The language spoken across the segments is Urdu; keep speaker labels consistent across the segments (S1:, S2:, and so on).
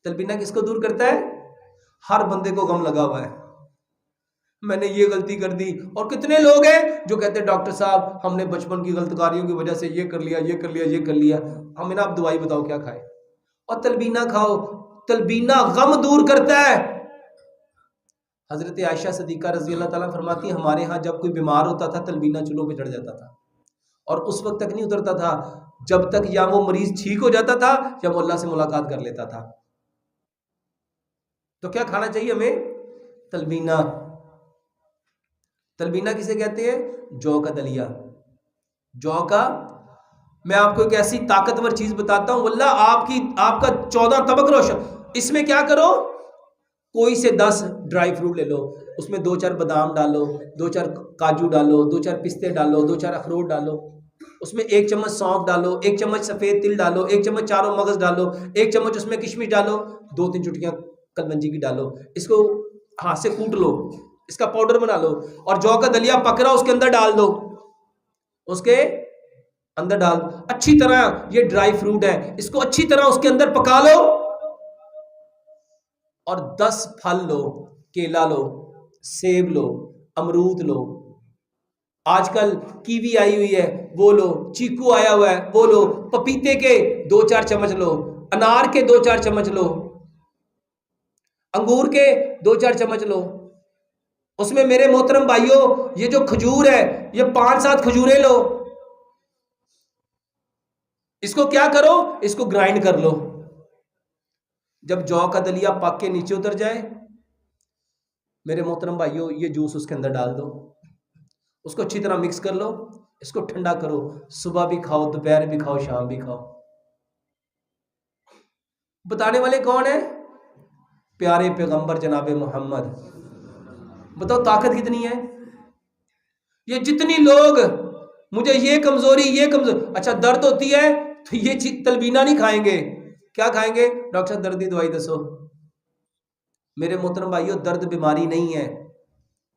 S1: تلبینہ کس کو دور کرتا ہے؟ ہر بندے کو غم لگا ہوا ہے، میں نے یہ غلطی کر دی. اور کتنے لوگ ہیں جو کہتے ہیں ڈاکٹر صاحب ہم نے بچپن کی غلط کاریوں کی وجہ سے یہ کر لیا، یہ کر لیا، یہ کر لیا، ہمیں نا آپ دوائی بتاؤ کیا کھائے. اور تلبینہ کھاؤ، تلبینہ غم دور کرتا ہے. حضرت عائشہ صدیقہ رضی اللہ تعالیٰ فرماتی ہیں ہمارے ہاں جب کوئی بیمار ہوتا تھا تلبینہ چولہوں پہ چڑھ جاتا تھا، اور اس وقت تک نہیں اترتا تھا جب تک یا وہ مریض ٹھیک ہو جاتا تھا یا وہ اللہ سے ملاقات کر لیتا تھا. تو کیا کھانا چاہیے ہمیں؟ تلبینہ. تلبینہ کسے کہتے ہیں؟ جو کا دلیا. جو کا، میں آپ کو ایک ایسی طاقتور چیز بتاتا ہوں، واللہ آپ کا 14 طبق روشن. اس میں کیا کرو، کوئی سے 10 ڈرائی فروٹ لے لو، اس میں 2-4 بادام ڈالو، 2-4 کاجو ڈالو، 2-4 پستے ڈالو، 2-4 اخروٹ ڈالو، اس میں 1 چمچ سونف ڈالو، 1 چمچ سفید تل ڈالو، 1 چمچ چاروں مغز ڈالو، 1 چمچ اس میں کشمش ڈالو، 2-3 چٹکیاں کلونجی کی ڈالو. اس کو ہاتھ سے کوٹ لو، اس کا پاؤڈر بنا لو، اور جو کا دلیا پک رہا اس کے اندر ڈال دو، اس کے اندر ڈال اچھی طرح. یہ ڈرائی فروٹ ہے، اس کو اچھی طرح اس کے اندر پکا لو، اور 10 پھل لو، کیلا لو، سیب لو، امرود لو، آج کل کیوی آئی ہوئی ہے وہ لو، چیکو آیا ہوا ہے وہ لو، پپیتے کے 2-4 چمچ لو، انار کے 2-4 چمچ لو، انگور کے 2-4 چمچ لو. اس میں میرے محترم بھائیوں یہ جو کھجور ہے یہ 5-7 کھجوریں لو، اس کو کیا کرو، اس کو گرائنڈ کر لو. جب جو کا دلیا پک کے نیچے اتر جائے میرے محترم بھائیوں یہ جوس اس کے اندر ڈال دو، اس کو اچھی طرح مکس کر لو، اس کو ٹھنڈا کرو، صبح بھی کھاؤ، دوپہر بھی کھاؤ، شام بھی کھاؤ. بتانے والے کون ہیں؟ پیارے پیغمبر جناب محمد. بتاؤ طاقت کتنی ہے. یہ جتنی لوگ مجھے یہ کمزوری، اچھا درد ہوتی ہے تو یہ تلبینہ نہیں کھائیں گے، کیا کھائیں گے؟ ڈاکٹر صاحب درد کی دوائی دسو. میرے محترم بھائیوں درد بیماری نہیں ہے،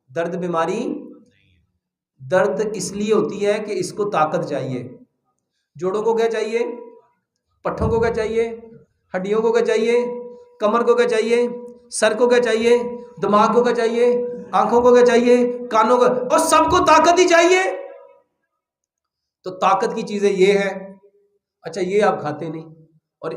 S1: درد بیماری، درد اس لیے ہوتی ہے کہ اس کو طاقت چاہیے. جوڑوں کو کیا چاہیے؟ پٹھوں کو کیا چاہیے؟ ہڈیوں کو کیا چاہیے؟ کمر کو کیا چاہیے؟ سر کو کیا چاہیے؟ دماغ کو کیا چاہیے؟ آنکھوں کو کیا چاہیے؟ کانوں کو، اور سب کو طاقت ہی چاہیے. تو طاقت کی چیزیں یہ ہے. اچھا یہ آپ کھاتے نہیں،